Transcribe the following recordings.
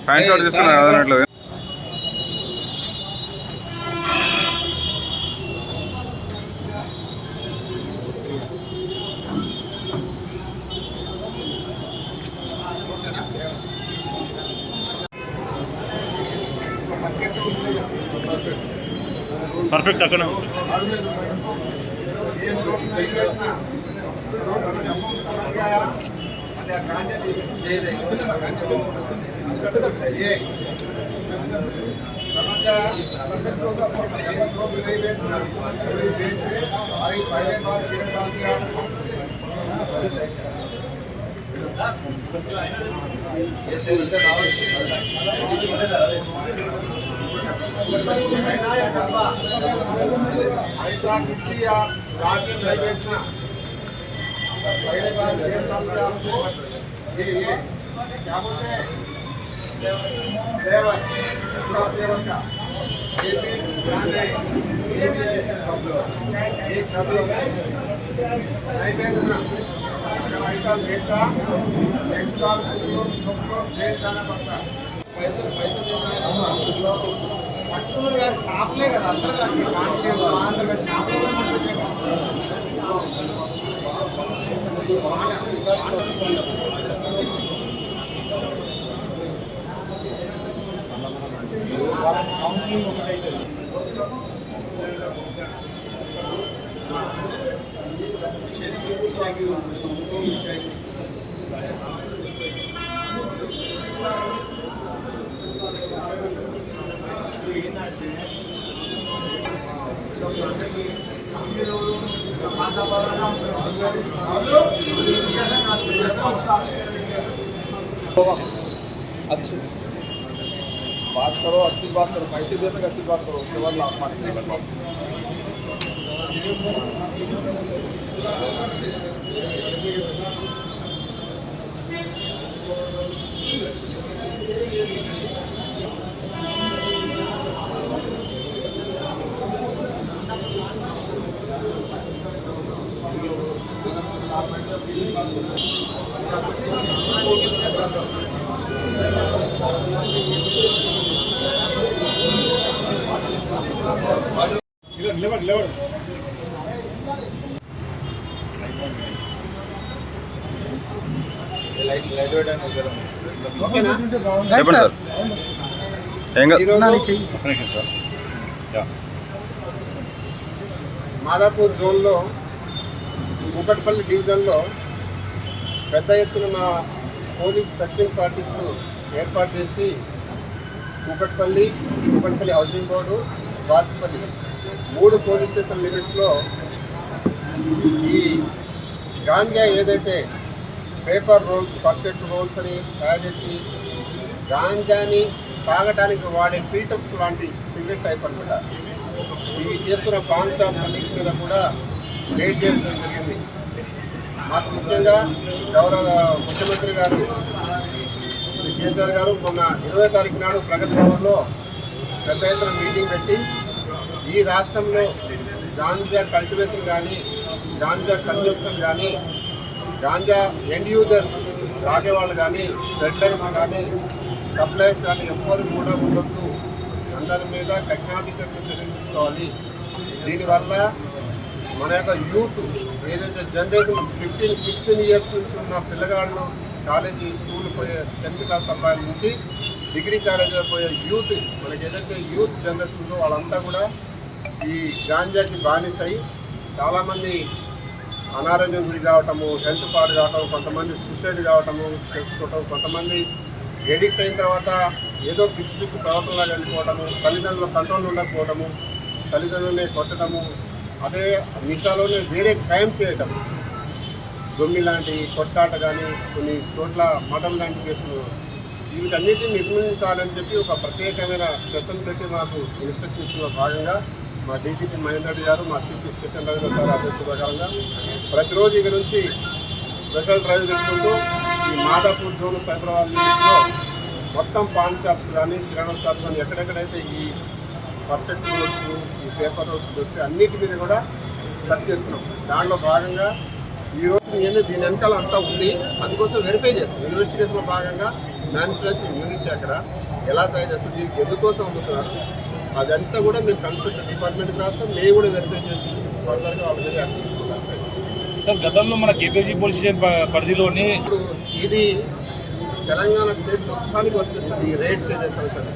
Pant shirt తీసుకున్నా అన్నట్లు perfect అక్కడ ऐसा किसी या रागी नहीं बेचना। पहले बार आपको ये क्या बोलते हैं फ्लेवर, पूरा फ्लेवर का ये भी ब्रांडेड, ये भी एक कभी नहीं बेचना। अगर ऐसा बेचा नेक्स्ट साल सबको बेच जाना पड़ता। पैसे देना షాప్లే కదా అందరూ కౌన్సిలింగ్ ఒకటైతే अच्छी बात करो, अच्छी बात करो, पैसे देने का अच्छी बात करो, उसके बाद लाभ पानी చెప్పండి సార్. మాదాపూర్ జోన్లో కూకట్పల్లి డివిజన్లో పెద్ద ఎత్తున మా పోలీస్ సెక్షన్ పార్టీస్ ఏర్పాటు చేసి కూకట్పల్లి హౌసింగ్ బోర్డు, వాజ్పల్లి 3 పోలీస్ స్టేషన్ లిమిట్స్లో ఈ గాంజా ఏదైతే పేపర్ రోల్స్, పర్ఫెక్ట్ రోల్స్ అని తయారు చేసి గాంజాని తాగడానికి వాడే ఫిల్టర్ లాంటి సిగరెట్ టైప్ అనమాట. ఈ చేస్తున్న పాన్ షాప్స్ అన్నింటి మీద కూడా రేడ్ చేయడం జరిగింది. మాకు ముఖ్యంగా గౌరవ ముఖ్యమంత్రి గారు కేసీఆర్ గారు మొన్న 20వ తారీఖు నాడు ప్రగతి భవన్లో పెద్ద ఎత్తున మీటింగ్ పెట్టి ఈ రాష్ట్రంలో గాంజా కల్టివేషన్ కానీ, గాంజా కన్జంప్షన్ కానీ, గాంజా ఎండ్ యూజర్స్ తాగేవాళ్ళు కానీ, పెడ్లర్స్ కానీ, సప్లైర్స్ కానీ ఎవ్వరు కూడా ఉండొద్దు. అందరి మీద టెక్నాలజికల్గా చర్యలు తీసుకోవాలి. దీనివల్ల మన యొక్క యూత్ ఏదైతే జనరేషన్ 15-16 ఇయర్స్ నుంచి ఉన్న పిల్లగాళ్ళు, కాలేజీ స్కూల్ పోయే 10th క్లాస్ అబ్బాయిల నుంచి డిగ్రీ కాలేజీ పోయే యూత్, మనకి ఏదైతే యూత్ జనరేషన్ ఉందో వాళ్ళంతా కూడా ఈ గాంజాకి బానిసై చాలామంది అనారోగ్యం గురి కావటము, హెల్త్ పాడు కావటం, కొంతమంది సూసైడ్ కావటము తెలుసుకోవటం, కొంతమంది ఎడిక్ట్ అయిన తర్వాత ఏదో పిచ్చి ప్రవర్తనలాగా వెళ్ళిపోవటము, తల్లిదండ్రుల కంట్రోల్ ఉండకపోవటము, తల్లిదండ్రులనే కొట్టడము, అదే నిషాలోనే వేరే క్రైమ్ చేయటం, దొమ్మి లాంటి కొట్టాట కానీ, కొన్ని చోట్ల మర్డర్ లాంటి కేసులు, వీటన్నిటిని నిర్మూలించాలని చెప్పి ఒక ప్రత్యేకమైన సెషన్ పెట్టి మాకు ఇన్స్ట్రక్షన్స్లో భాగంగా మా డీజీపీ మహేందర్ రెడ్డి గారు, మా సిపి స్టెఫెన్ రవి గారు ఆదేశ ప్రకారంగా ప్రతిరోజు ఇక నుంచి స్పెషల్ డ్రైవ్ పెట్టుకుంటూ ఈ మాదాపూర్ జోన్ సైబరాబాద్ లిమిట్లో మొత్తం పాన్ షాప్స్ కానీ, కిరాణా షాప్స్ కానీ ఎక్కడెక్కడైతే ఈ పర్ఫెక్ట్ రోడ్స్, ఈ పేపర్ రోడ్స్ దొరికి అన్నిటి మీద కూడా సెర్చ్ చేస్తున్నాం. దాంట్లో భాగంగా ఈరోజు దీని వెనకాల అంతా ఉంది, అందుకోసం వెరిఫై చేస్తాం. ఇన్వెస్టిగేషన్లో భాగంగా మ్యానుఫ్యాక్చరింగ్ యూనిట్ అక్కడ ఎలా తయారు చేస్తారు, దీనికి ఎందుకోసం అమ్ముతున్నారు, అదంతా కూడా మేము కన్సల్ట్ డిపార్ట్మెంట్కి రాస్తాం. మేము కూడా వెరిఫై చేసి ఫర్దర్గా వాళ్ళ మీద యాక్షన్ తీసుకుంటాం. సార్ గతంలో మన కేపీజీ పోలీస్ స్టేషన్ పరిధిలోని ఇప్పుడు ఇది తెలంగాణ స్టేట్ మొత్తానికి వచ్చేస్తుంది ఈ రైడ్స్ ఏదైతే ఉంటుంది.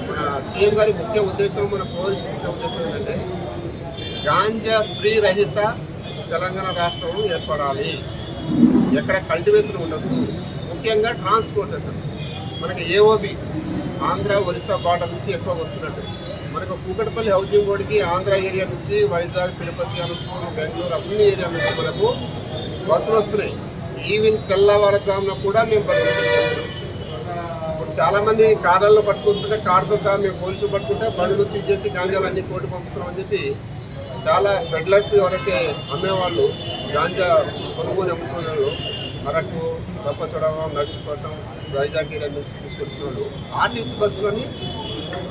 మన సీఎం గారి ముఖ్య ఉద్దేశం, మన పోలీస్ ముఖ్య ఉద్దేశం ఏంటంటే గాంజా ఫ్రీ రహిత తెలంగాణ రాష్ట్రం ఏర్పడాలి, ఎక్కడ కల్టివేషన్ ఉండదు, ముఖ్యంగా ట్రాన్స్పోర్టేషన్. మనకి ఏఓబి ఆంధ్ర ఒరిస్సా బార్డర్ నుంచి ఎక్కువ వస్తున్నట్టు. మనకు కూకట్పల్లి హౌసింగ్ బోర్డుకి ఆంధ్ర ఏరియా నుంచి వైజాగ్, తిరుపతి, అనంతపురం, బెంగళూరు అన్ని ఏరియా నుంచి మనకు బస్సులు వస్తున్నాయి. ఈవెన్ తెల్లవారుజామున కూడా మేము బస్సులు పెట్టుకుంటున్నాం. ఇప్పుడు చాలామంది కార్లలో పట్టుకుంటుంటే కార్తో సహా మేము పోలీసులు పట్టుకుంటే బండ్లు సీజ్ చేసి గాంజాలు అన్ని కోర్టు పంపుతున్నామని చెప్పి చాలా పెడ్లర్స్ ఎవరైతే అమ్మేవాళ్ళు గాంజా కొనుగోలు అమ్ముకునే వాళ్ళు అరకు, రప్పచొడవ, నర్సీపట్నం, వైజాగ్ ఏరియా నుంచి తీసుకొచ్చిన వాళ్ళు ఆర్టీసీ బస్సులని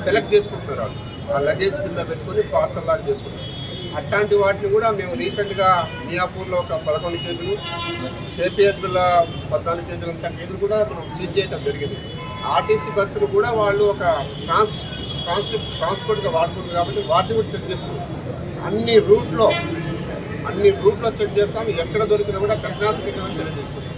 సెలెక్ట్ చేసుకుంటున్నారు. వాళ్ళు ఆ లగేజ్ కింద పెట్టుకొని పార్సల్ లాగా చేసుకుంటారు. అట్లాంటి వాటిని కూడా మేము రీసెంట్గా మియాపూర్లో ఒక 11 కేజీలు, కేపీహెచ్బిలో 14 కేజీలు అంత కేజీలు కూడా మనం సీజ్ చేయడం జరిగింది. ఆర్టీసీ బస్సులు కూడా వాళ్ళు ఒక ట్రాన్స్పోర్ట్గా వాడుకుంటారు కాబట్టి వాటిని కూడా చెక్ చేస్తున్నాం. అన్ని రూట్లో చెక్ చేస్తాం. ఎక్కడ దొరికినా కూడా కఠినాత్మకంగా చర్య తీసుకుంటాం.